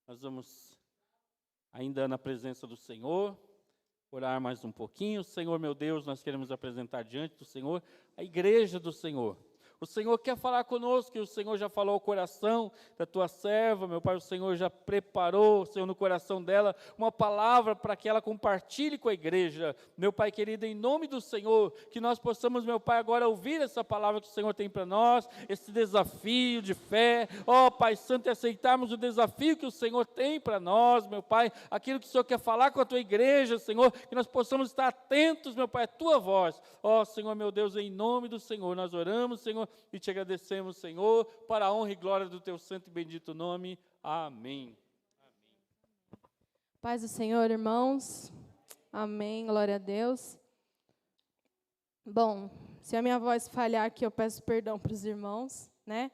Nós vamos, ainda na presença do Senhor, orar mais um pouquinho. Senhor, meu Deus, nós queremos apresentar diante do Senhor a igreja do Senhor. O Senhor quer falar conosco, e o Senhor já falou ao coração da tua serva, meu Pai, o Senhor já preparou, Senhor, no coração dela, uma palavra para que ela compartilhe com a igreja. Meu Pai querido, em nome do Senhor, que nós possamos, meu Pai, agora ouvir essa palavra que o Senhor tem para nós, esse desafio de fé, ó Pai Santo, e aceitarmos o desafio que o Senhor tem para nós, meu Pai, aquilo que o Senhor quer falar com a tua igreja, Senhor, que nós possamos estar atentos, meu Pai, à tua voz. Ó Senhor, meu Deus, em nome do Senhor, nós oramos, Senhor, e te agradecemos, Senhor, para a honra e glória do teu santo e bendito nome. Amém. Paz do Senhor, irmãos. Amém, glória a Deus. Bom, se a minha voz falhar aqui, eu peço perdão para os irmãos, né?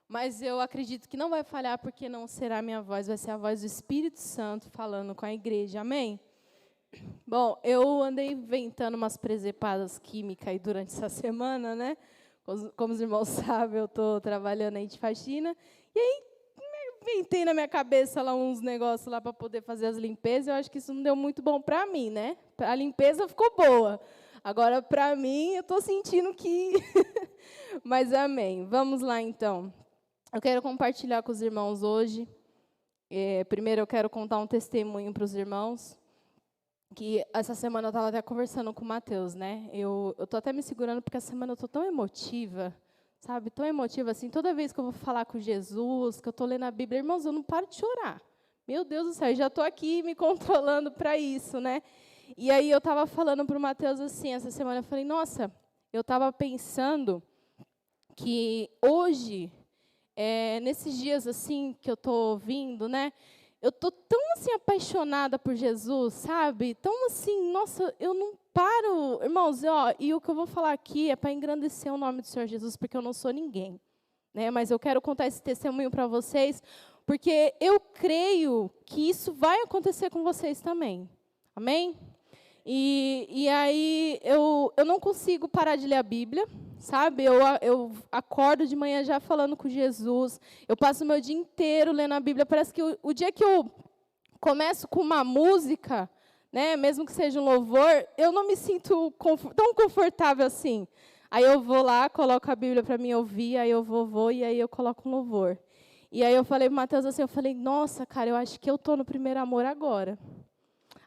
Mas eu acredito que não vai falhar, porque não será a minha voz, vai ser a voz do Espírito Santo falando com a igreja. Amém? Bom, eu andei inventando umas presepadas químicas aí durante essa semana, né? Como os irmãos sabem, eu estou trabalhando aí de faxina. E aí, inventei na minha cabeça lá uns negócios lá para poder fazer as limpezas. Eu acho que isso não deu muito bom para mim, né? A limpeza ficou boa. Agora, para mim, eu estou sentindo que... Mas amém. Vamos lá, então. Eu quero compartilhar com os irmãos hoje. Primeiro, eu quero contar um testemunho para os irmãos. Que essa semana eu estava até conversando com o Matheus, né? Eu estou até me segurando, porque essa semana eu estou tão emotiva, sabe? Tão emotiva, assim, toda vez que eu vou falar com Jesus, que eu estou lendo a Bíblia, irmãos, eu não paro de chorar. Meu Deus do céu, eu já estou aqui me controlando para isso, né? E aí eu estava falando para o Matheus assim, essa semana, eu falei, nossa, eu estava pensando que hoje, nesses dias assim que eu estou vindo, né? Eu estou tão, assim, apaixonada por Jesus, sabe? Tão, assim, nossa, eu não paro. Irmãos, e o que eu vou falar aqui é para engrandecer o nome do Senhor Jesus, porque eu não sou ninguém, né? Mas eu quero contar esse testemunho para vocês, porque eu creio que isso vai acontecer com vocês também. Amém? E aí, eu não consigo parar de ler a Bíblia, sabe? Eu acordo de manhã já falando com Jesus, eu passo o meu dia inteiro lendo a Bíblia. Parece que o dia que eu começo com uma música, né, mesmo que seja um louvor, eu não me sinto tão confortável assim. Aí eu vou lá, coloco a Bíblia para mim ouvir, aí eu vou e aí eu coloco um louvor. E aí eu falei para o Matheus assim, eu falei, nossa, cara, eu acho que eu estou no primeiro amor agora.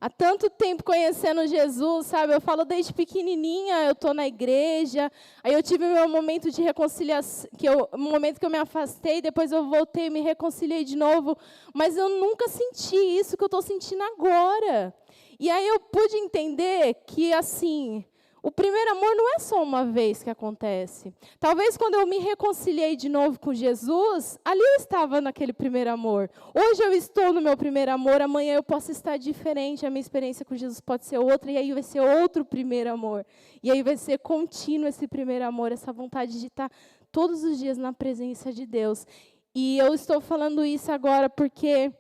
Há tanto tempo conhecendo Jesus, sabe? Eu falo desde pequenininha, eu estou na igreja. Aí eu tive meu momento de reconciliação, um momento que eu me afastei, depois eu voltei e me reconciliei de novo. Mas eu nunca senti isso que eu estou sentindo agora. E aí eu pude entender que, assim, o primeiro amor não é só uma vez que acontece. Talvez quando eu me reconciliei de novo com Jesus, ali eu estava naquele primeiro amor. Hoje eu estou no meu primeiro amor, amanhã eu posso estar diferente, a minha experiência com Jesus pode ser outra, e aí vai ser outro primeiro amor. E aí vai ser contínuo esse primeiro amor, essa vontade de estar todos os dias na presença de Deus. E eu estou falando isso agora porque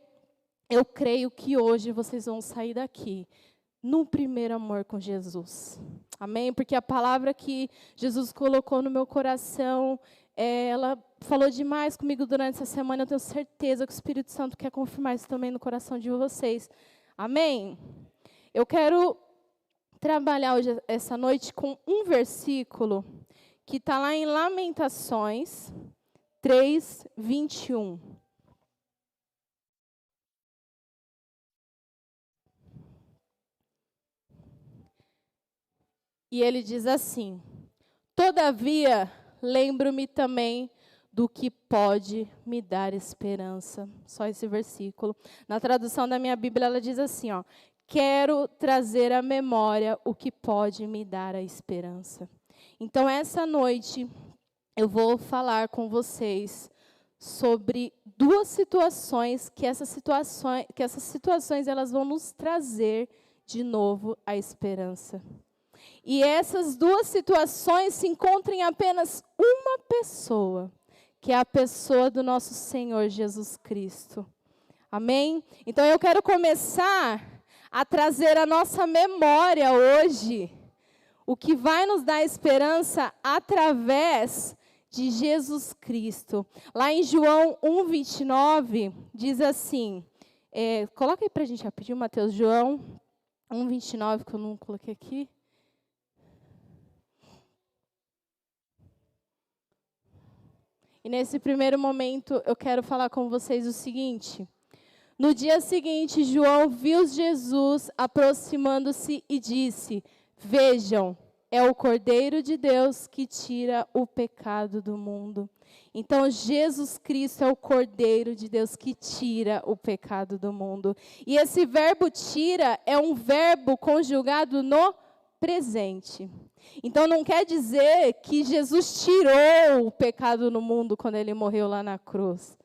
eu creio que hoje vocês vão sair daqui no primeiro amor com Jesus. Amém? Porque a palavra que Jesus colocou no meu coração, ela falou demais comigo durante essa semana. Eu tenho certeza que o Espírito Santo quer confirmar isso também no coração de vocês. Amém? Eu quero trabalhar hoje, essa noite, com um versículo que está lá em Lamentações 3:21. E ele diz assim: todavia, lembro-me também do que pode me dar esperança. Só esse versículo. Na tradução da minha Bíblia, ela diz assim, ó: quero trazer à memória o que pode me dar a esperança. Então, essa noite, eu vou falar com vocês sobre duas situações, que essas situações elas vão nos trazer de novo a esperança. E essas duas situações se encontram em apenas uma pessoa, que é a pessoa do nosso Senhor Jesus Cristo. Amém? Então eu quero começar a trazer à nossa memória hoje o que vai nos dar esperança através de Jesus Cristo. Lá em João 1:29 diz assim: Coloca aí para a gente rapidinho, Mateus, João 1:29, que eu não coloquei aqui. E nesse primeiro momento, eu quero falar com vocês o seguinte. No dia seguinte, João viu Jesus aproximando-se e disse: vejam, é o Cordeiro de Deus que tira o pecado do mundo. Então, Jesus Cristo é o Cordeiro de Deus que tira o pecado do mundo. E esse verbo tira é um verbo conjugado no presente. Então, não quer dizer que Jesus tirou o pecado no mundo quando ele morreu lá na cruz.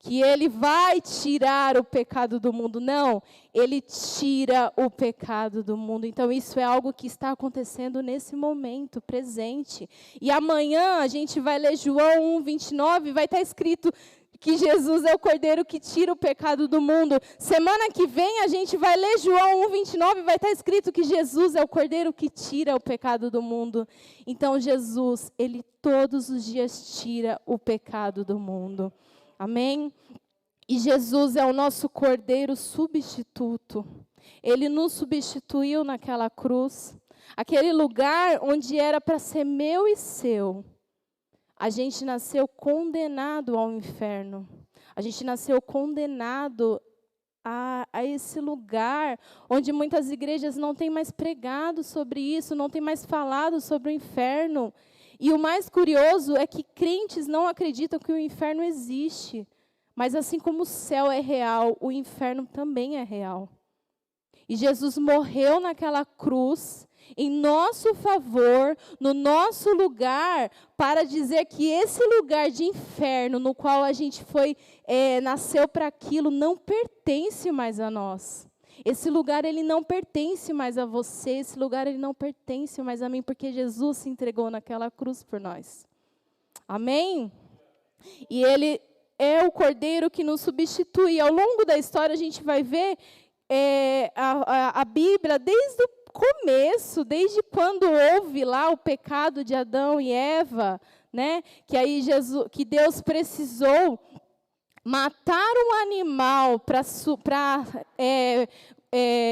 Que ele vai tirar o pecado do mundo. Não, ele tira o pecado do mundo. Então, isso é algo que está acontecendo nesse momento presente. E amanhã a gente vai ler João 1:29, vai estar escrito que Jesus é o Cordeiro que tira o pecado do mundo. Semana que vem a gente vai ler João 1:29, vai estar escrito que Jesus é o Cordeiro que tira o pecado do mundo. Então, Jesus, ele todos os dias tira o pecado do mundo. Amém? E Jesus é o nosso Cordeiro substituto. Ele nos substituiu naquela cruz. Aquele lugar onde era para ser meu e seu. A gente nasceu condenado ao inferno. A gente nasceu condenado a esse lugar onde muitas igrejas não têm mais pregado sobre isso, não têm mais falado sobre o inferno. E o mais curioso é que crentes não acreditam que o inferno existe. Mas assim como o céu é real, o inferno também é real. E Jesus morreu naquela cruz, em nosso favor, no nosso lugar, para dizer que esse lugar de inferno, no qual a gente nasceu para aquilo, não pertence mais a nós. Esse lugar, ele não pertence mais a você, esse lugar, ele não pertence mais a mim, porque Jesus se entregou naquela cruz por nós. Amém? E ele é o Cordeiro que nos substitui. Ao longo da história, a gente vai ver a Bíblia, desde o começo, desde quando houve lá o pecado de Adão e Eva, né? Que Deus precisou matar um animal para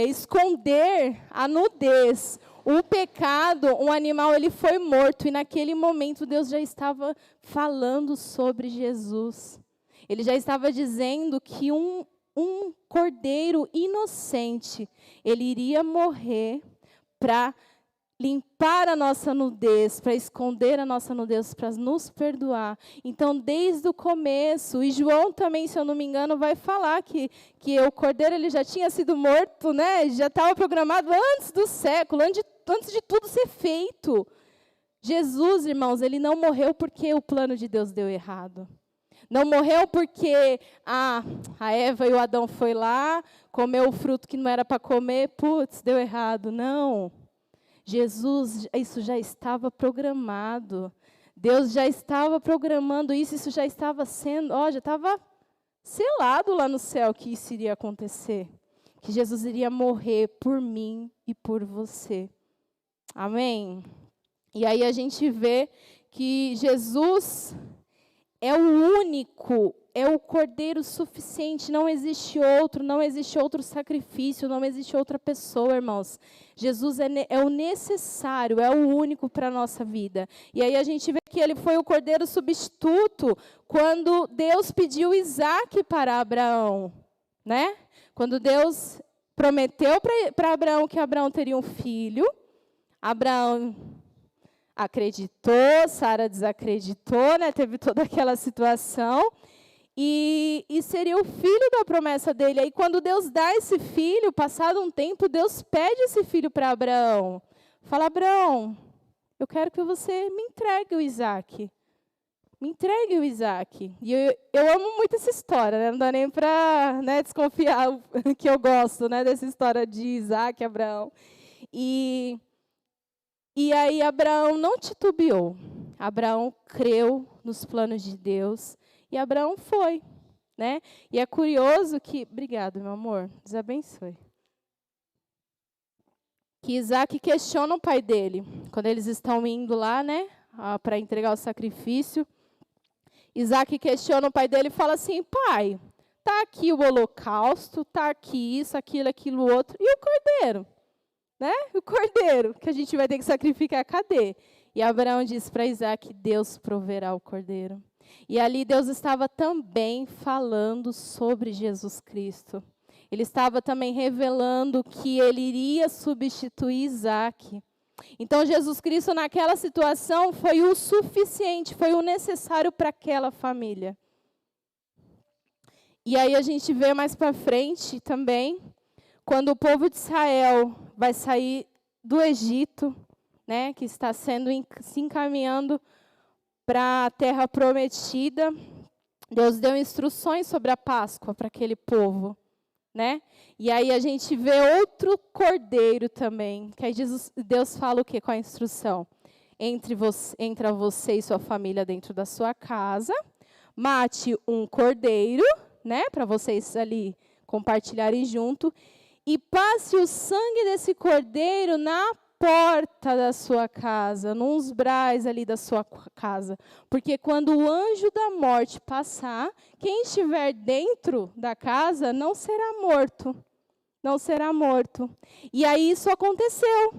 esconder a nudez, o pecado, um animal ele foi morto, e naquele momento Deus já estava falando sobre Jesus. Ele já estava dizendo que um cordeiro inocente, ele iria morrer para limpar a nossa nudez, para esconder a nossa nudez, para nos perdoar. Então, desde o começo, e João também, se eu não me engano, vai falar que o cordeiro ele já tinha sido morto, né? Já estava programado antes do século, antes de tudo ser feito. Jesus, irmãos, ele não morreu porque o plano de Deus deu errado. Não morreu porque a Eva e o Adão foi lá, comeu o fruto que não era para comer, putz, deu errado. Não. Jesus, isso já estava programado. Deus já estava programando isso já estava sendo, já estava selado lá no céu que isso iria acontecer. Que Jesus iria morrer por mim e por você. Amém? E aí a gente vê que Jesus é o único, é o Cordeiro suficiente, não existe outro sacrifício, não existe outra pessoa, irmãos. Jesus é o necessário, é o único para a nossa vida. E aí a gente vê que ele foi o Cordeiro substituto quando Deus pediu Isaac para Abraão, né? Quando Deus prometeu para Abraão que Abraão teria um filho, Abraão acreditou, Sara desacreditou, né? Teve toda aquela situação. E seria o filho da promessa dele. Aí, quando Deus dá esse filho, passado um tempo, Deus pede esse filho para Abraão. Fala, Abraão, eu quero que você me entregue o Isaac. Me entregue o Isaac. E eu amo muito essa história, né? Não dá nem para desconfiar que eu gosto, né, dessa história de Isaac e Abraão. E aí Abraão não titubeou. Abraão creu nos planos de Deus. E Abraão foi, né? E é curioso que... Obrigado, meu amor. Deus abençoe. Que Isaac questiona o pai dele. Quando eles estão indo lá, né? Para entregar o sacrifício. Isaac questiona o pai dele e fala assim, pai, está aqui o holocausto, está aqui isso, aquilo, outro. E o cordeiro? Né? O cordeiro, que a gente vai ter que sacrificar, cadê? E Abraão disse para Isaac, Deus proverá o cordeiro. E ali Deus estava também falando sobre Jesus Cristo. Ele estava também revelando que ele iria substituir Isaac. Então, Jesus Cristo, naquela situação, foi o suficiente, foi o necessário para aquela família. E aí a gente vê mais para frente também, quando o povo de Israel vai sair do Egito, né, que está se encaminhando para a terra prometida, Deus deu instruções sobre a Páscoa para aquele povo, né? E aí a gente vê outro cordeiro também, que aí Deus fala o quê com a instrução? Entra você e sua família dentro da sua casa, mate um cordeiro, né, para vocês ali compartilharem junto, e passe o sangue desse cordeiro na porta da sua casa, nos umbrais ali da sua casa. Porque quando o anjo da morte passar, quem estiver dentro da casa não será morto. Não será morto. E aí isso aconteceu.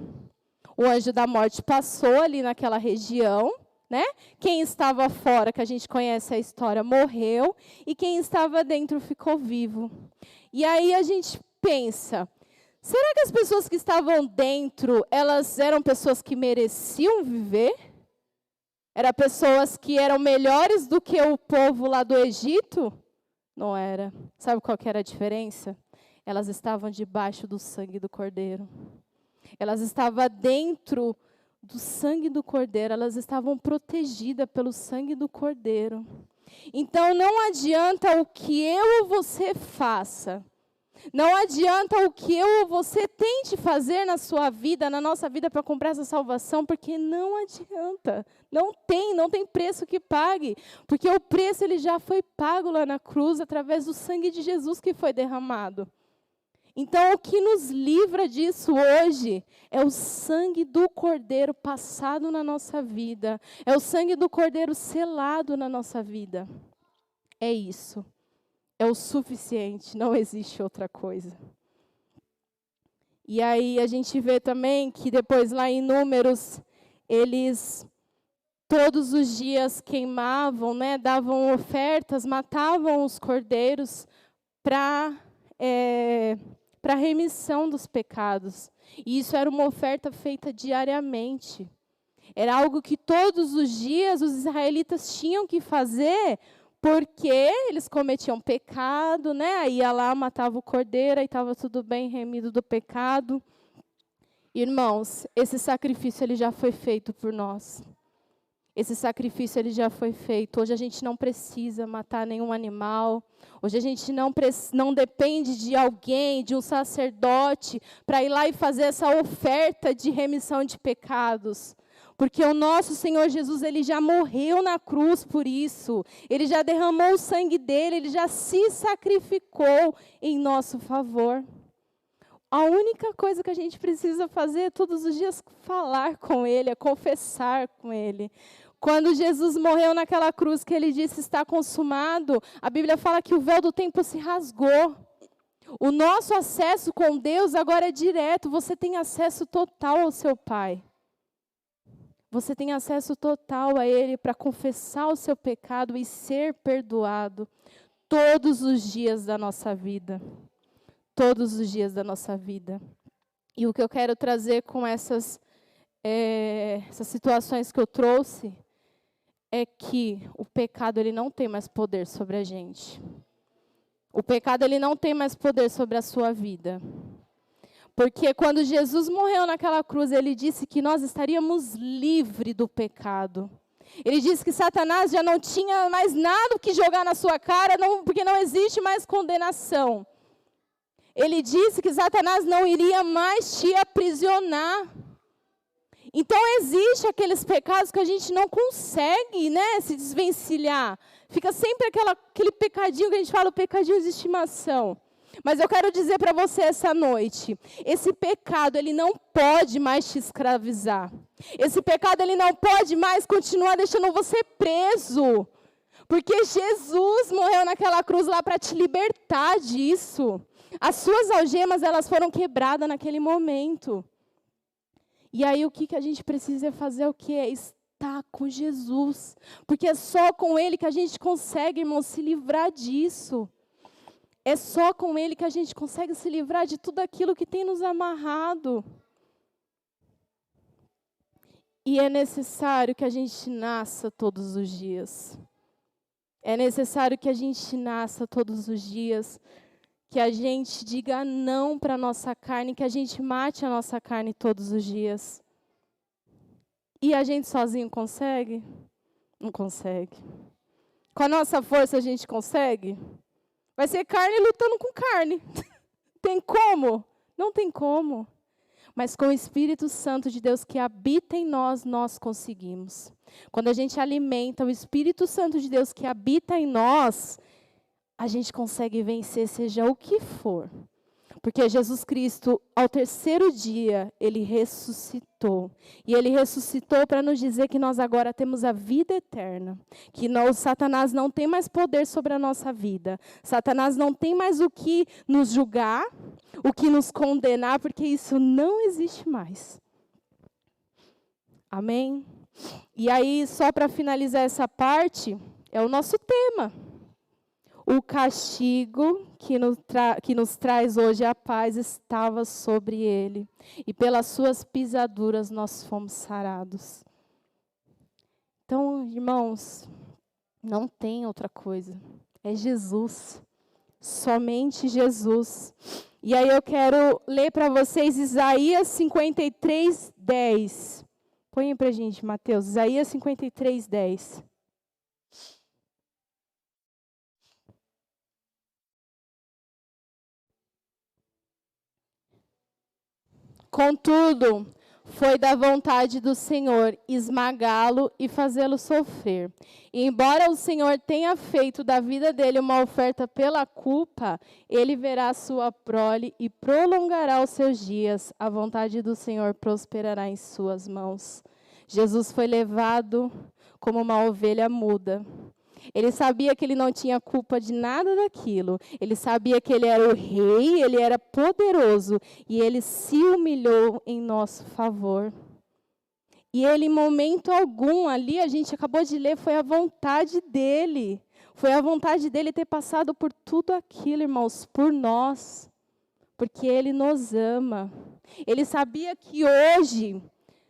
O anjo da morte passou ali naquela região, né? Quem estava fora, que a gente conhece a história, morreu. E quem estava dentro ficou vivo. E aí a gente pensa, será que as pessoas que estavam dentro, elas eram pessoas que mereciam viver? Eram pessoas que eram melhores do que o povo lá do Egito? Não era. Sabe qual que era a diferença? Elas estavam debaixo do sangue do Cordeiro. Elas estavam dentro do sangue do Cordeiro. Elas estavam protegidas pelo sangue do Cordeiro. Então, não adianta o que eu ou você faça. Não adianta o que eu ou você tente fazer na sua vida, na nossa vida, para comprar essa salvação, porque não adianta. Não tem preço que pague. Porque o preço ele já foi pago lá na cruz, através do sangue de Jesus que foi derramado. Então, o que nos livra disso hoje é o sangue do Cordeiro passado na nossa vida. É o sangue do Cordeiro selado na nossa vida. É isso. É o suficiente, não existe outra coisa. E aí a gente vê também que depois lá em Números, eles todos os dias queimavam, né, davam ofertas, matavam os cordeiros para remissão dos pecados. E isso era uma oferta feita diariamente. Era algo que todos os dias os israelitas tinham que fazer, porque eles cometiam pecado, né? Aí ia lá, matava o cordeiro, e estava tudo bem, remido do pecado. Irmãos, esse sacrifício ele já foi feito por nós. Esse sacrifício ele já foi feito. Hoje a gente não precisa matar nenhum animal. Hoje a gente não depende de alguém, de um sacerdote, para ir lá e fazer essa oferta de remissão de pecados. Porque o nosso Senhor Jesus, ele já morreu na cruz por isso. Ele já derramou o sangue dele, ele já se sacrificou em nosso favor. A única coisa que a gente precisa fazer é todos os dias falar com ele, é confessar com ele. Quando Jesus morreu naquela cruz, que ele disse, está consumado, a Bíblia fala que o véu do templo se rasgou. O nosso acesso com Deus agora é direto, você tem acesso total ao seu Pai. Você tem acesso total a Ele para confessar o seu pecado e ser perdoado todos os dias da nossa vida. Todos os dias da nossa vida. E o que eu quero trazer com essas situações que eu trouxe é que o pecado ele não tem mais poder sobre a gente. O pecado ele não tem mais poder sobre a sua vida. Porque quando Jesus morreu naquela cruz, ele disse que nós estaríamos livres do pecado. Ele disse que Satanás já não tinha mais nada que jogar na sua cara, porque não existe mais condenação. Ele disse que Satanás não iria mais te aprisionar. Então, existe aqueles pecados que a gente não consegue, né, se desvencilhar. Fica sempre aquele pecadinho que a gente fala, o pecadinho de estimação. Mas eu quero dizer para você essa noite, esse pecado, ele não pode mais te escravizar. Esse pecado, ele não pode mais continuar deixando você preso. Porque Jesus morreu naquela cruz lá para te libertar disso. As suas algemas, elas foram quebradas naquele momento. E aí o que a gente precisa fazer o quê? É estar com Jesus. Porque é só com Ele que a gente consegue, irmão, se livrar disso. É só com Ele que a gente consegue se livrar de tudo aquilo que tem nos amarrado. E é necessário que a gente nasça todos os dias. É necessário que a gente nasça todos os dias. Que a gente diga não para a nossa carne, que a gente mate a nossa carne todos os dias. E a gente sozinho consegue? Não consegue. Com a nossa força a gente consegue? Vai ser carne lutando com carne. Tem como? Não tem como. Mas com o Espírito Santo de Deus que habita em nós, nós conseguimos. Quando a gente alimenta o Espírito Santo de Deus que habita em nós, a gente consegue vencer seja o que for. Porque Jesus Cristo, ao terceiro dia, Ele ressuscitou. E Ele ressuscitou para nos dizer que nós agora temos a vida eterna. Que o Satanás não tem mais poder sobre a nossa vida. Satanás não tem mais o que nos julgar, o que nos condenar, porque isso não existe mais. Amém? E aí, só para finalizar essa parte, é o nosso tema. O castigo que nos traz hoje a paz estava sobre ele. E pelas suas pisaduras nós fomos sarados. Então, irmãos, não tem outra coisa. É Jesus. Somente Jesus. E aí eu quero ler para vocês Isaías 53, 10. Põe para a gente, Mateus. Isaías 53, 10. Contudo, foi da vontade do Senhor esmagá-lo e fazê-lo sofrer. E embora o Senhor tenha feito da vida dele uma oferta pela culpa, ele verá sua prole e prolongará os seus dias. A vontade do Senhor prosperará em suas mãos. Jesus foi levado como uma ovelha muda. Ele sabia que ele não tinha culpa de nada daquilo. Ele sabia que ele era o rei, ele era poderoso. E ele se humilhou em nosso favor. E ele, em momento algum, ali a gente acabou de ler, foi a vontade dele. Foi a vontade dele ter passado por tudo aquilo, irmãos, por nós. Porque ele nos ama. Ele sabia que hoje,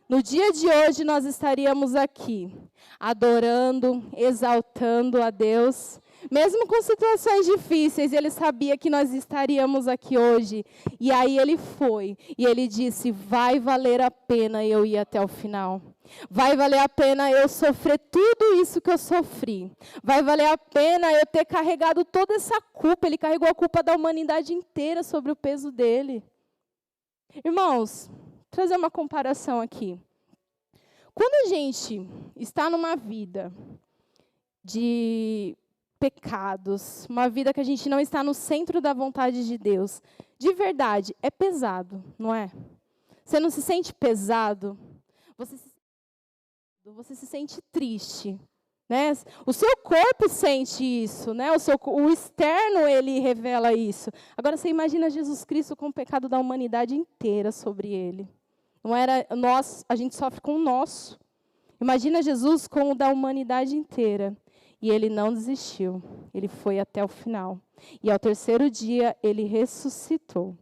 no dia de hoje, nós estaríamos aqui, adorando, exaltando a Deus. Mesmo com situações difíceis, ele sabia que nós estaríamos aqui hoje. E aí ele foi, e ele disse, vai valer a pena eu ir até o final. Vai valer a pena eu sofrer tudo isso que eu sofri. Vai valer a pena eu ter carregado toda essa culpa. Ele carregou a culpa da humanidade inteira sobre o peso dele. Irmãos, vou trazer uma comparação aqui. Quando a gente está numa vida de pecados, uma vida que a gente não está no centro da vontade de Deus, de verdade, é pesado, não é? Você não se sente pesado? Você se sente triste, né? O seu corpo sente isso, né? O externo, ele revela isso. Agora, você imagina Jesus Cristo com o pecado da humanidade inteira sobre ele. Não era nós, a gente sofre com o nosso. Imagina Jesus com o da humanidade inteira. E ele não desistiu. Ele foi até o final. E ao terceiro dia, ele ressuscitou.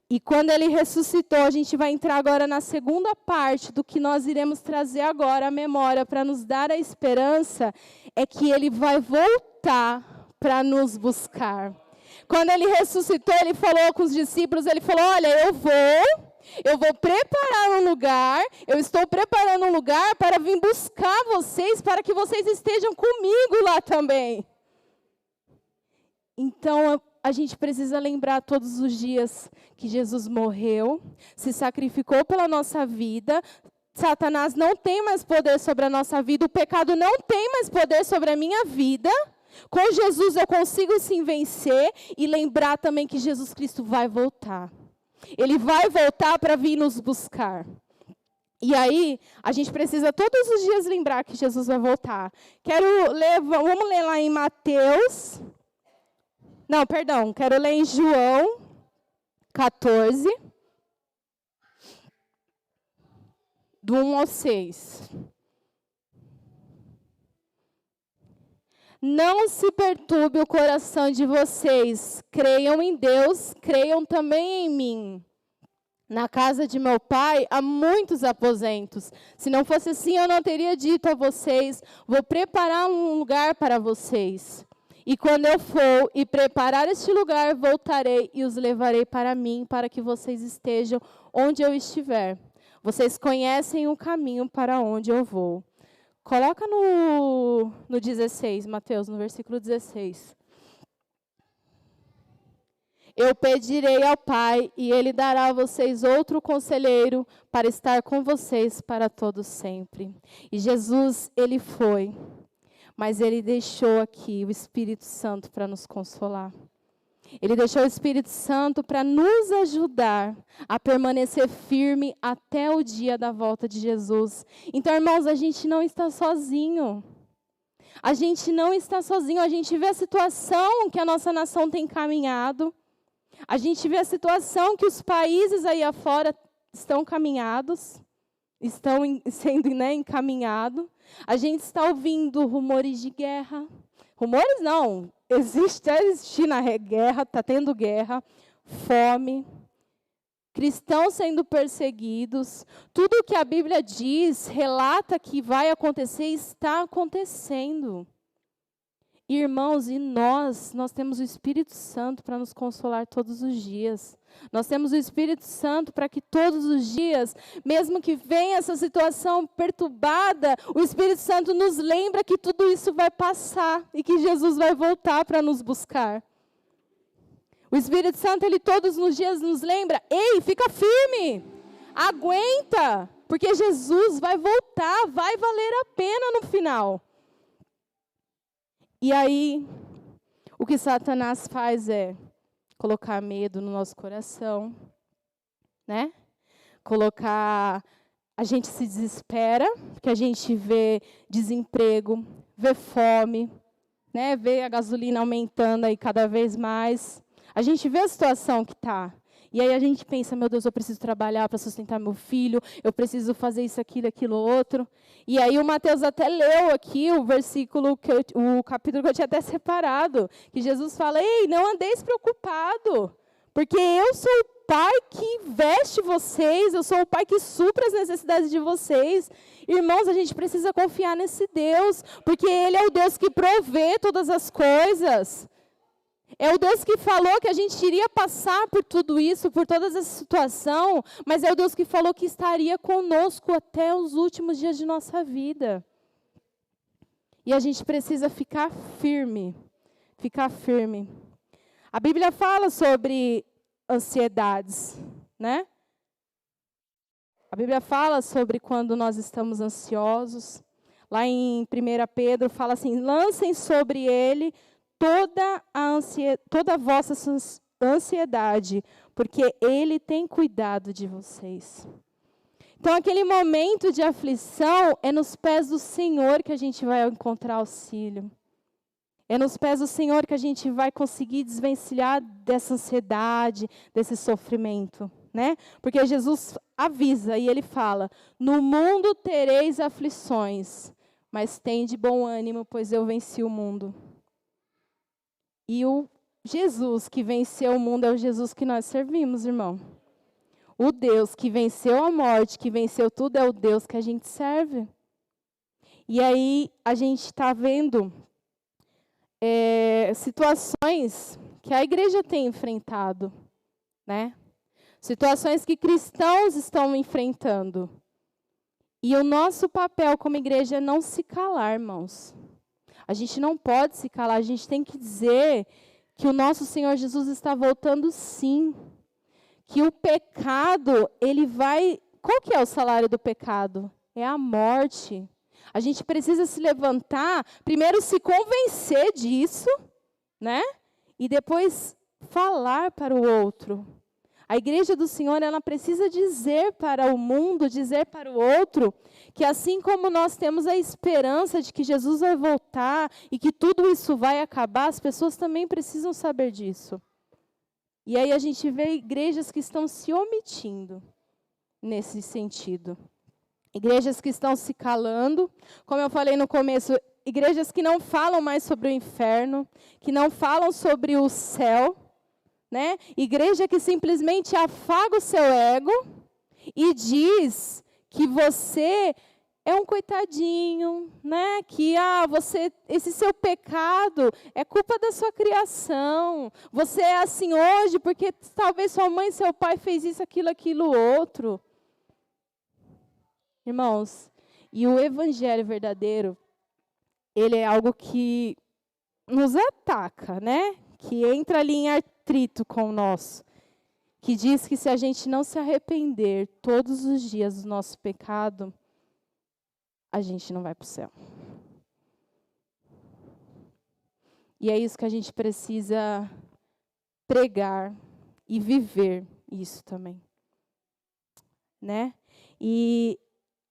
E quando ele ressuscitou, a gente vai entrar agora na segunda parte do que nós iremos trazer agora à memória para nos dar a esperança, é que ele vai voltar para nos buscar. Quando ele ressuscitou, ele falou com os discípulos, ele falou, olha, eu vou preparar um lugar, eu estou preparando um lugar para vir buscar vocês, para que vocês estejam comigo lá também. Então, a gente precisa lembrar todos os dias que Jesus morreu, se sacrificou pela nossa vida. Satanás não tem mais poder sobre a nossa vida, o pecado não tem mais poder sobre a minha vida. Com Jesus eu consigo sim vencer e lembrar também que Jesus Cristo vai voltar. Ele vai voltar para vir nos buscar. E aí, a gente precisa todos os dias lembrar que Jesus vai voltar. Vamos ler lá em Mateus. Não, perdão, quero ler em João 14, do 1 ao 6. Não se perturbe o coração de vocês. Creiam em Deus, creiam também em mim. Na casa de meu pai há muitos aposentos. Se não fosse assim, eu não teria dito a vocês, vou preparar um lugar para vocês. E quando eu for e preparar este lugar, voltarei e os levarei para mim, para que vocês estejam onde eu estiver. Vocês conhecem o caminho para onde eu vou. Coloca no 16, Mateus, no versículo 16. Eu pedirei ao Pai, e Ele dará a vocês outro conselheiro para estar com vocês para todo sempre. E Jesus, Ele foi, mas Ele deixou aqui o Espírito Santo para nos consolar. Ele deixou o Espírito Santo para nos ajudar a permanecer firme até o dia da volta de Jesus. Então, irmãos, a gente não está sozinho. A gente não está sozinho. A gente vê a situação que a nossa nação tem caminhado. A gente vê a situação que os países aí afora estão caminhados, estão sendo encaminhados. A gente está ouvindo rumores de guerra. Rumores não, está existindo a guerra, está tendo guerra, fome, cristãos sendo perseguidos. Tudo o que a Bíblia diz, relata que vai acontecer, está acontecendo. Irmãos, e nós temos o Espírito Santo para nos consolar todos os dias. Nós temos o Espírito Santo para que todos os dias, mesmo que venha essa situação perturbada, o Espírito Santo nos lembra que tudo isso vai passar e que Jesus vai voltar para nos buscar. O Espírito Santo, ele todos os dias nos lembra, ei, fica firme, aguenta, porque Jesus vai voltar, vai valer a pena no final. E aí, o que Satanás faz é colocar medo no nosso coração, né? A gente se desespera, porque a gente vê desemprego, vê fome, né? Vê a gasolina aumentando aí cada vez mais. A gente vê a situação que está. E aí a gente pensa, meu Deus, eu preciso trabalhar para sustentar meu filho, eu preciso fazer isso, aquilo, outro. E aí o Mateus até leu aqui o versículo, o capítulo que eu tinha até separado, que Jesus fala, ei, não andeis preocupado, porque eu sou o Pai que veste vocês, eu sou o Pai que supra as necessidades de vocês. Irmãos, a gente precisa confiar nesse Deus, porque Ele é o Deus que provê todas as coisas. É o Deus que falou que a gente iria passar por tudo isso, por toda essa situação, mas é o Deus que falou que estaria conosco até os últimos dias de nossa vida. E a gente precisa ficar firme, ficar firme. A Bíblia fala sobre ansiedades, né? A Bíblia fala sobre quando nós estamos ansiosos. Lá em 1 Pedro fala assim, lancem sobre ele toda a vossa ansiedade, porque Ele tem cuidado de vocês. Então, aquele momento de aflição, é nos pés do Senhor que a gente vai encontrar auxílio. É nos pés do Senhor que a gente vai conseguir desvencilhar dessa ansiedade, desse sofrimento, né? Porque Jesus avisa e Ele fala, no mundo tereis aflições, mas tende bom ânimo, pois eu venci o mundo. E o Jesus que venceu o mundo é o Jesus que nós servimos, irmão. O Deus que venceu a morte, que venceu tudo, é o Deus que a gente serve. E aí a gente está vendo situações que a igreja tem enfrentado, né? Situações que cristãos estão enfrentando. E o nosso papel como igreja é não se calar, irmãos. A gente não pode se calar, a gente tem que dizer que o nosso Senhor Jesus está voltando sim. Que o pecado, ele vai... Qual que é o salário do pecado? É a morte. A gente precisa se levantar, primeiro se convencer disso, né? E depois falar para o outro. A igreja do Senhor, ela precisa dizer para o mundo, dizer para o outro, que assim como nós temos a esperança de que Jesus vai voltar e que tudo isso vai acabar, as pessoas também precisam saber disso. E aí a gente vê igrejas que estão se omitindo nesse sentido. Igrejas que estão se calando, como eu falei no começo, igrejas que não falam mais sobre o inferno, que não falam sobre o céu, né? Igreja que simplesmente afaga o seu ego e diz que você é um coitadinho, né? Que esse seu pecado é culpa da sua criação. Você é assim hoje porque talvez sua mãe e seu pai fez isso, aquilo, outro. Irmãos, e o evangelho verdadeiro, ele é algo que nos ataca, né? Que entra ali em atrito com o nosso. Que diz que se a gente não se arrepender todos os dias do nosso pecado, a gente não vai para o céu. E é isso que a gente precisa pregar e viver isso também. Né? E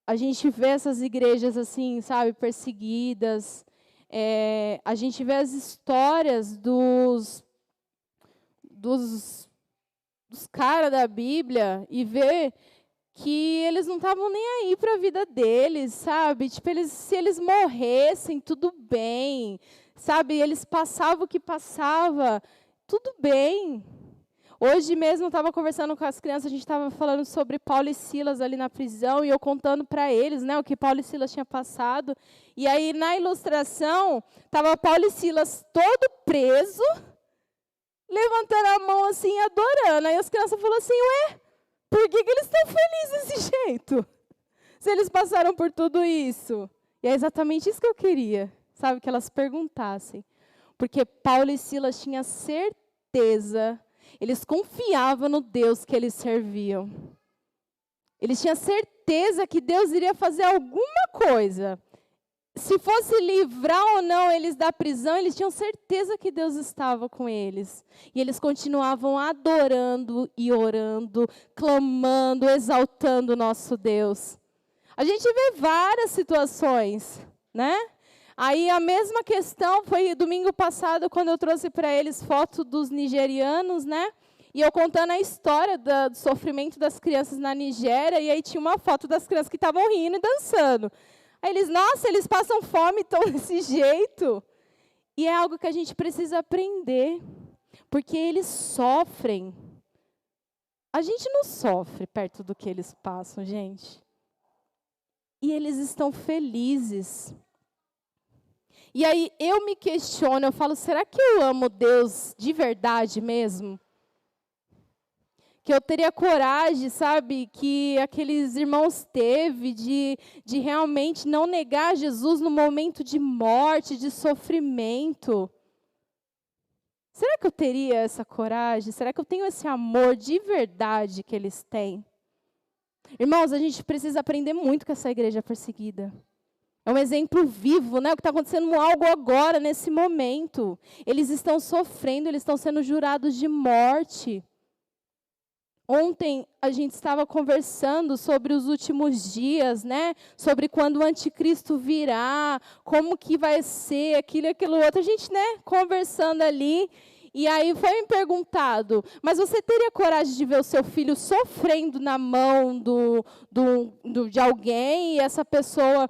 a gente vê essas igrejas assim, sabe, perseguidas. A gente vê as histórias dos caras da Bíblia e vê que eles não estavam nem aí para a vida deles, sabe? Tipo, se eles morressem, tudo bem, sabe? Eles passavam o que passava, tudo bem. Hoje mesmo eu estava conversando com as crianças, a gente estava falando sobre Paulo e Silas ali na prisão, e eu contando para eles, né, o que Paulo e Silas tinham passado. E aí, na ilustração, estava Paulo e Silas todo preso, levantando a mão assim, adorando. Aí as crianças falaram assim, ué, por que eles estão felizes desse jeito? Se eles passaram por tudo isso. E é exatamente isso que eu queria, sabe, que elas perguntassem. Porque Paulo e Silas tinham certeza, eles confiavam no Deus que eles serviam. Eles tinham certeza que Deus iria fazer alguma coisa. Se fosse livrar ou não eles da prisão, eles tinham certeza que Deus estava com eles. E eles continuavam adorando e orando, clamando, exaltando o nosso Deus. A gente vê várias situações, né? Aí a mesma questão foi domingo passado, quando eu trouxe para eles foto dos nigerianos, né? E eu contando a história do sofrimento das crianças na Nigéria, e aí tinha uma foto das crianças que estavam rindo e dançando. Aí eles, nossa, eles passam fome, estão desse jeito. E é algo que a gente precisa aprender, porque eles sofrem. A gente não sofre perto do que eles passam, gente. E eles estão felizes. E aí eu me questiono, eu falo, será que eu amo Deus de verdade mesmo? Que eu teria coragem, sabe, que aqueles irmãos teve de realmente não negar Jesus no momento de morte, de sofrimento. Será que eu teria essa coragem? Será que eu tenho esse amor de verdade que eles têm? Irmãos, a gente precisa aprender muito com essa igreja perseguida. É um exemplo vivo, né? O que está acontecendo algo agora, nesse momento. Eles estão sofrendo, eles estão sendo jurados de morte. Ontem a gente estava conversando sobre os últimos dias, né? Sobre quando o anticristo virá, como que vai ser aquilo e aquilo outro. A gente, né, conversando ali. E aí foi me perguntado, mas você teria coragem de ver o seu filho sofrendo na mão de alguém e essa pessoa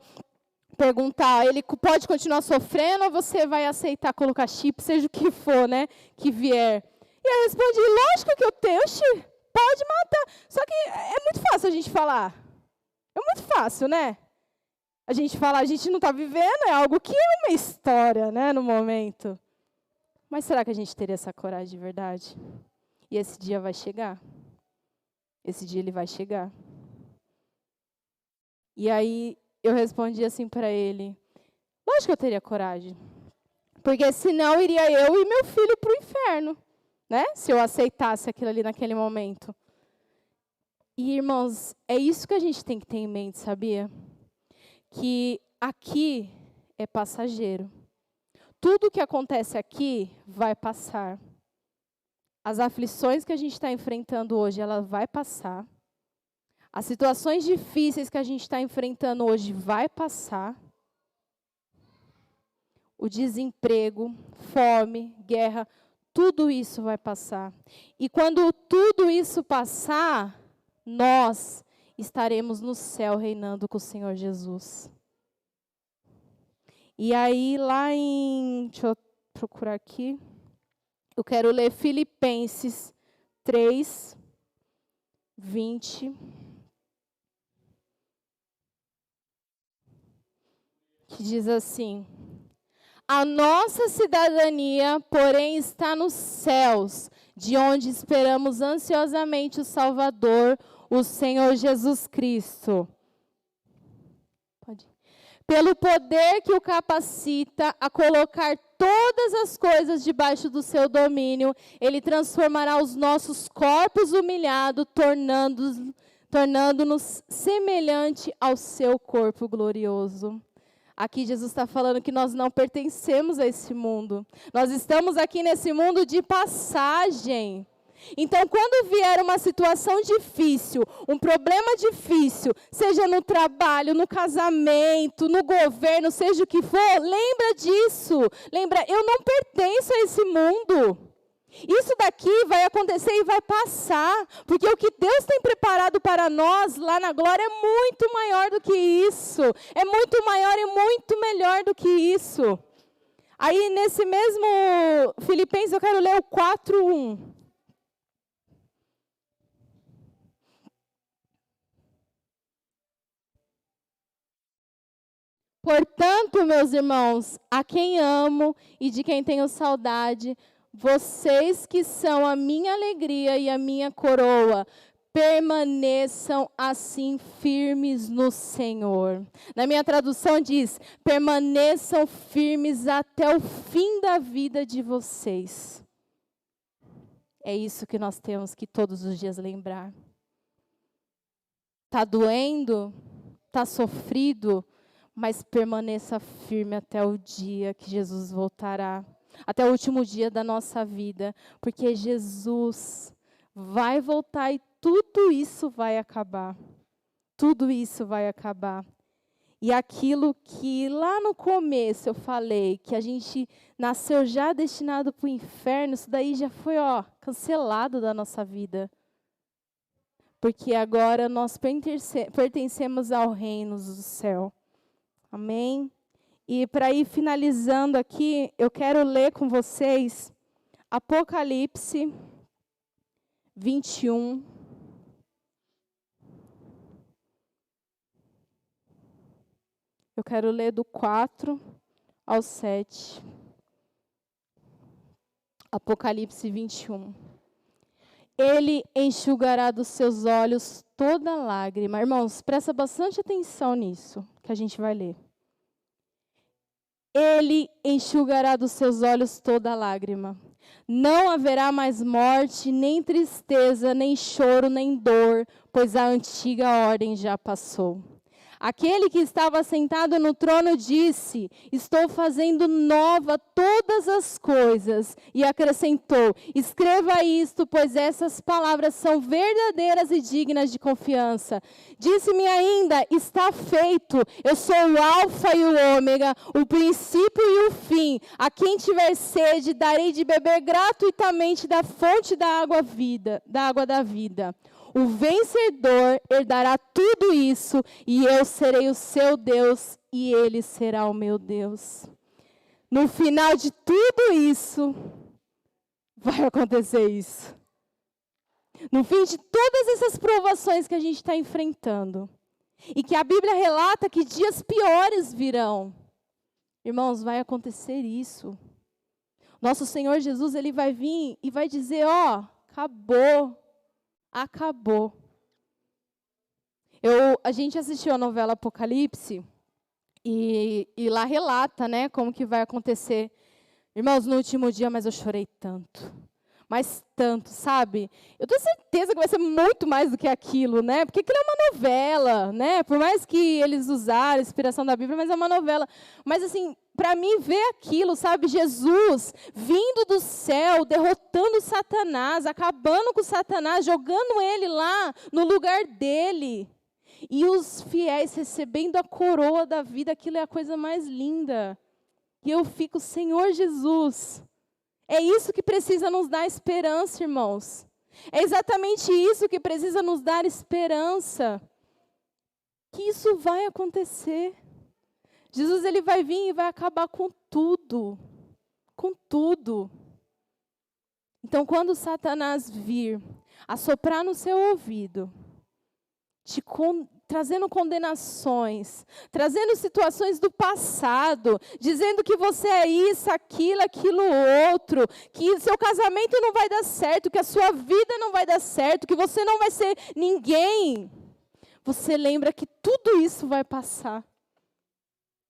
perguntar, ele pode continuar sofrendo ou você vai aceitar colocar chip, seja o que for, né, que vier? E eu respondi, lógico que eu tenho, pode matar. Só que é muito fácil a gente falar. É muito fácil, né? A gente falar, a gente não está vivendo, é algo que é uma história, né, no momento. Mas será que a gente teria essa coragem de verdade? E esse dia vai chegar. Esse dia ele vai chegar. E aí eu respondi assim para ele, lógico que eu teria coragem. Porque senão iria eu e meu filho para o inferno, né? Se eu aceitasse aquilo ali naquele momento. E, irmãos, é isso que a gente tem que ter em mente, sabia? Que aqui é passageiro. Tudo que acontece aqui vai passar. as aflições que a gente está enfrentando hoje, ela vai passar. As situações difíceis que a gente está enfrentando hoje vai passar. O desemprego, fome, guerra, tudo isso vai passar. E quando tudo isso passar, nós estaremos no céu reinando com o Senhor Jesus. E aí, deixa eu procurar aqui. Eu quero ler Filipenses 3, 20. Que diz assim: a nossa cidadania, porém, está nos céus, de onde esperamos ansiosamente o Salvador, o Senhor Jesus Cristo. Pelo poder que o capacita a colocar todas as coisas debaixo do seu domínio, ele transformará os nossos corpos humilhados, tornando-nos semelhante ao seu corpo glorioso. Aqui Jesus está falando que nós não pertencemos a esse mundo. Nós estamos aqui nesse mundo de passagem. Então, quando vier uma situação difícil, um problema difícil, seja no trabalho, no casamento, no governo, seja o que for, lembra disso. Lembra, eu não pertenço a esse mundo. Isso daqui vai acontecer e vai passar, porque o que Deus tem preparado para nós lá na glória é muito maior do que isso. É muito maior e muito melhor do que isso. Aí, nesse mesmo Filipenses, eu quero ler o 4:1. Portanto, meus irmãos, a quem amo e de quem tenho saudade, vocês que são a minha alegria e a minha coroa, permaneçam assim firmes no Senhor. Na minha tradução diz, permaneçam firmes até o fim da vida de vocês. É isso que nós temos que todos os dias lembrar. Está doendo? Está sofrido? Mas permaneça firme até o dia que Jesus voltará. Até o último dia da nossa vida. Porque Jesus vai voltar e tudo isso vai acabar. Tudo isso vai acabar. E aquilo que lá no começo eu falei, que a gente nasceu já destinado para o inferno, isso daí já foi cancelado da nossa vida. Porque agora nós pertencemos ao reino do céu. Amém? E para ir finalizando aqui, eu quero ler com vocês Apocalipse 21. Eu quero ler do 4 ao 7. Apocalipse 21. Ele enxugará dos seus olhos toda lágrima. Irmãos, presta bastante atenção nisso que a gente vai ler. Ele enxugará dos seus olhos toda lágrima. Não haverá mais morte, nem tristeza, nem choro, nem dor, pois a antiga ordem já passou. Aquele que estava sentado no trono disse: estou fazendo nova todas as coisas. E acrescentou: escreva isto, pois essas palavras são verdadeiras e dignas de confiança. Disse-me ainda: está feito. Eu sou o Alfa e o Ômega, o princípio e o fim. A quem tiver sede, darei de beber gratuitamente da fonte da água da vida. O vencedor herdará tudo isso, e eu serei o seu Deus, e ele será o meu Deus. No final de tudo isso, vai acontecer isso. No fim de todas essas provações que a gente está enfrentando, e que a Bíblia relata que dias piores virão, irmãos, vai acontecer isso. Nosso Senhor Jesus, ele vai vir e vai dizer: acabou. Acabou. A gente assistiu a novela Apocalipse e lá relata, né, como que vai acontecer. Irmãos, no último dia, mas eu chorei tanto. Mas tanto, sabe? Eu tenho certeza que vai ser muito mais do que aquilo, né? Porque aquilo é uma novela, né? Por mais que eles usaram a inspiração da Bíblia, mas é uma novela. Mas assim, para mim ver aquilo, sabe? Jesus vindo do céu, derrotando Satanás, acabando com Satanás, jogando ele lá no lugar dele. E os fiéis recebendo a coroa da vida, aquilo é a coisa mais linda. E eu fico, Senhor Jesus, é isso que precisa nos dar esperança, irmãos. É exatamente isso que precisa nos dar esperança. Que isso vai acontecer. Jesus, ele vai vir e vai acabar com tudo. Com tudo. Então, quando Satanás vir assoprar no seu ouvido, trazendo condenações, trazendo situações do passado, dizendo que você é isso, aquilo outro, que seu casamento não vai dar certo, que a sua vida não vai dar certo, que você não vai ser ninguém, você lembra que tudo isso vai passar.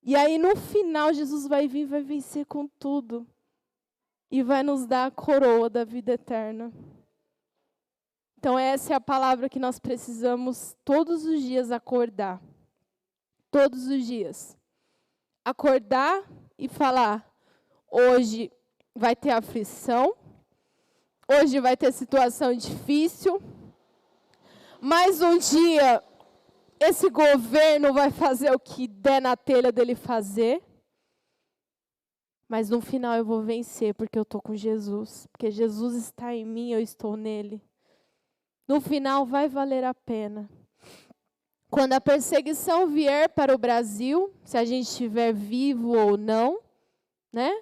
E aí no final Jesus vai vir, vai vencer com tudo. E vai nos dar a coroa da vida eterna. Então essa é a palavra que nós precisamos todos os dias acordar. Todos os dias. Acordar e falar, hoje vai ter aflição, hoje vai ter situação difícil, mas um dia esse governo vai fazer o que der na telha dele fazer. Mas no final eu vou vencer, porque eu estou com Jesus. Porque Jesus está em mim, eu estou nele. No final vai valer a pena. Quando a perseguição vier para o Brasil, se a gente estiver vivo ou não, né?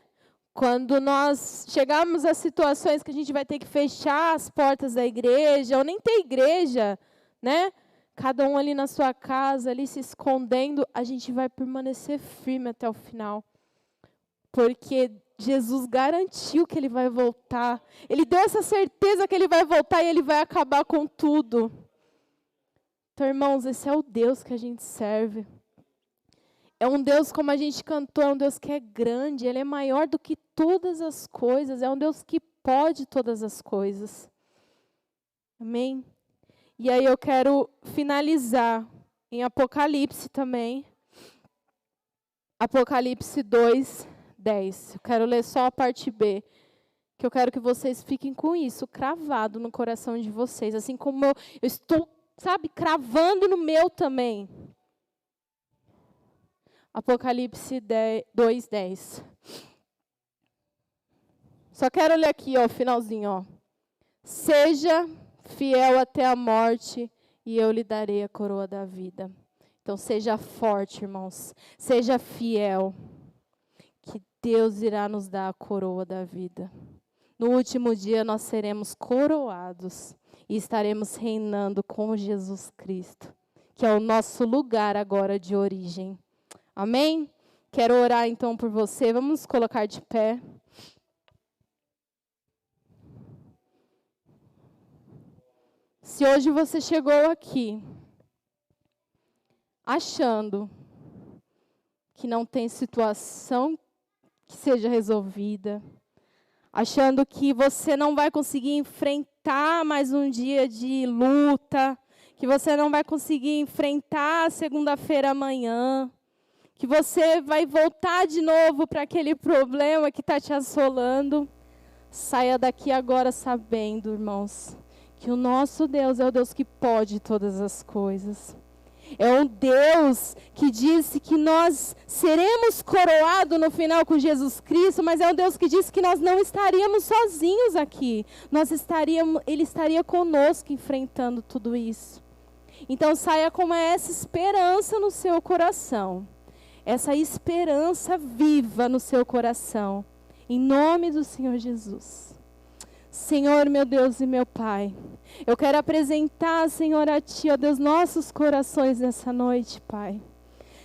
Quando nós chegarmos a situações que a gente vai ter que fechar as portas da igreja, ou nem ter igreja, né? Cada um ali na sua casa, ali se escondendo, a gente vai permanecer firme até o final. Porque Jesus garantiu que ele vai voltar. Ele deu essa certeza que ele vai voltar e ele vai acabar com tudo. Então, irmãos, esse é o Deus que a gente serve. É um Deus, como a gente cantou, é um Deus que é grande. Ele é maior do que todas as coisas. É um Deus que pode todas as coisas. Amém? E aí eu quero finalizar em Apocalipse também. Apocalipse 2, 10. Eu quero ler só a parte B, que eu quero que vocês fiquem com isso cravado no coração de vocês, assim como eu estou, sabe, cravando no meu também. Apocalipse 2, 10. Só quero ler aqui, ó, o finalzinho, ó. Seja fiel até a morte, e eu lhe darei a coroa da vida. Então, seja forte, irmãos. Seja fiel. Que Deus irá nos dar a coroa da vida. No último dia, nós seremos coroados. E estaremos reinando com Jesus Cristo. Que é o nosso lugar agora de origem. Amém? Quero orar, então, por você. Vamos colocar de pé. Se hoje você chegou aqui achando que não tem situação que seja resolvida, achando que você não vai conseguir enfrentar mais um dia de luta, que você não vai conseguir enfrentar a segunda-feira amanhã, que você vai voltar de novo para aquele problema que está te assolando, saia daqui agora sabendo, irmãos, que o nosso Deus é o Deus que pode todas as coisas. É um Deus que disse que nós seremos coroados no final com Jesus Cristo, mas é um Deus que disse que nós não estaríamos sozinhos aqui. Ele estaria conosco enfrentando tudo isso. Então saia com essa esperança no seu coração. Essa esperança viva no seu coração. Em nome do Senhor Jesus. Senhor, meu Deus e meu Pai, eu quero apresentar, Senhor, a Ti, ó Deus, nossos corações nessa noite, Pai.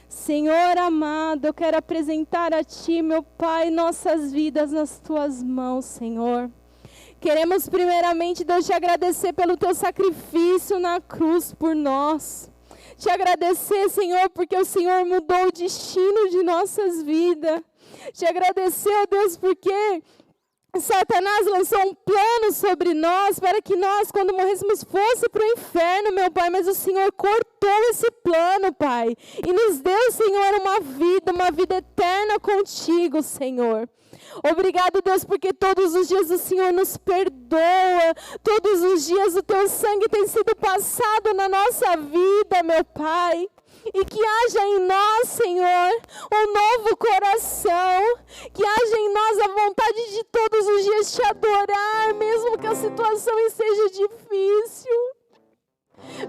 Senhor amado, eu quero apresentar a Ti, meu Pai, nossas vidas nas Tuas mãos, Senhor. Queremos primeiramente, Deus, te agradecer pelo Teu sacrifício na cruz por nós. Te agradecer, Senhor, porque o Senhor mudou o destino de nossas vidas. Te agradecer, ó Deus, porque Satanás lançou um plano sobre nós para que nós, quando morrêssemos, fosse para o inferno, meu Pai. Mas o Senhor cortou esse plano, Pai. E nos deu, Senhor, uma vida eterna contigo, Senhor. Obrigado, Deus, porque todos os dias o Senhor nos perdoa. Todos os dias o teu sangue tem sido passado na nossa vida, meu Pai. E que haja em nós, Senhor, um novo coração. Que haja em nós a vontade de todos os dias te adorar, mesmo que a situação esteja difícil.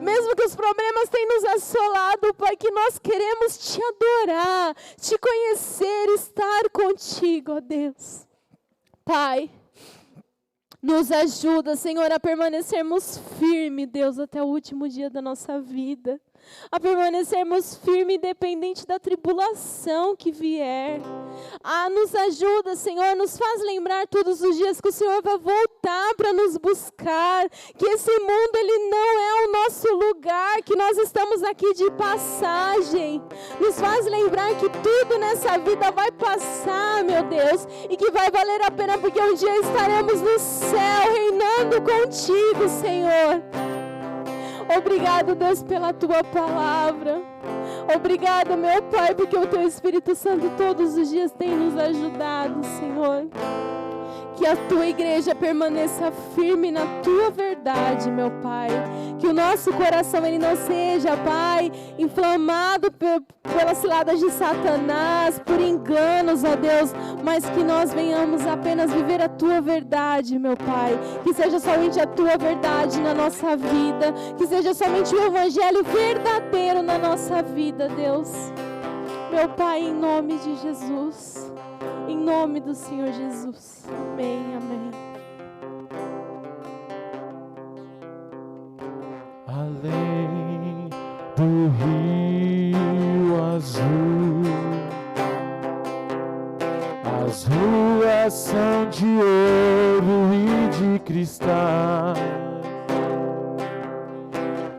Mesmo que os problemas tenham nos assolado, Pai, que nós queremos te adorar, te conhecer, estar contigo, ó Deus. Pai, nos ajuda, Senhor, a permanecermos firmes, Deus, até o último dia da nossa vida. A permanecermos firmes, independente da tribulação que vier. Nos ajuda, Senhor, nos faz lembrar todos os dias que o Senhor vai voltar para nos buscar, que esse mundo, ele não é o nosso lugar, que nós estamos aqui de passagem. Nos faz lembrar que tudo nessa vida vai passar, meu Deus, e que vai valer a pena, porque um dia estaremos no céu, reinando contigo, Senhor. Obrigado, Deus, pela tua palavra. Obrigado, meu Pai, porque o teu Espírito Santo todos os dias tem nos ajudado, Senhor. Que a tua igreja permaneça firme na tua verdade, meu Pai. Que o nosso coração, ele não seja, Pai, inflamado pelas ciladas de Satanás, por enganos, ó Deus, mas que nós venhamos apenas viver a tua verdade, meu Pai. Que seja somente a tua verdade na nossa vida. Que seja somente o evangelho verdadeiro na nossa vida, Deus. Meu Pai, em nome de Jesus. Em nome do Senhor Jesus. Amém, amém. Além do rio azul, as ruas são de ouro e de cristal.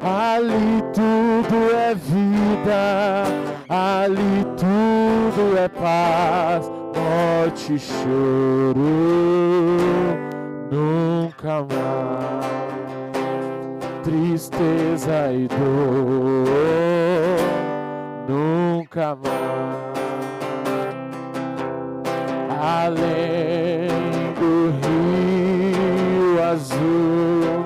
Ali tudo é vida, ali tudo é paz. Morte e choro nunca mais, tristeza e dor nunca mais. Além do rio azul,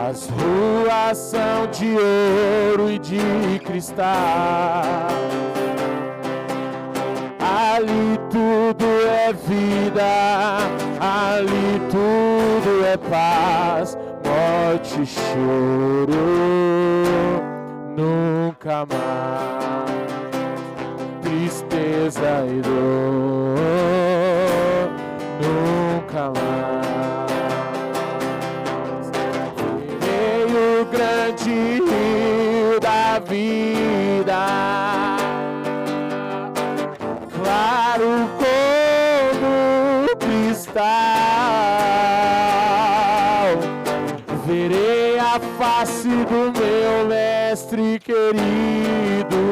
as ruas são de ouro e de cristal. Ali tudo é vida, ali tudo é paz, morte e choro nunca mais, tristeza e dor nunca mais. Verei o grande rio da vida, claro como cristal. Verei a face do meu mestre querido.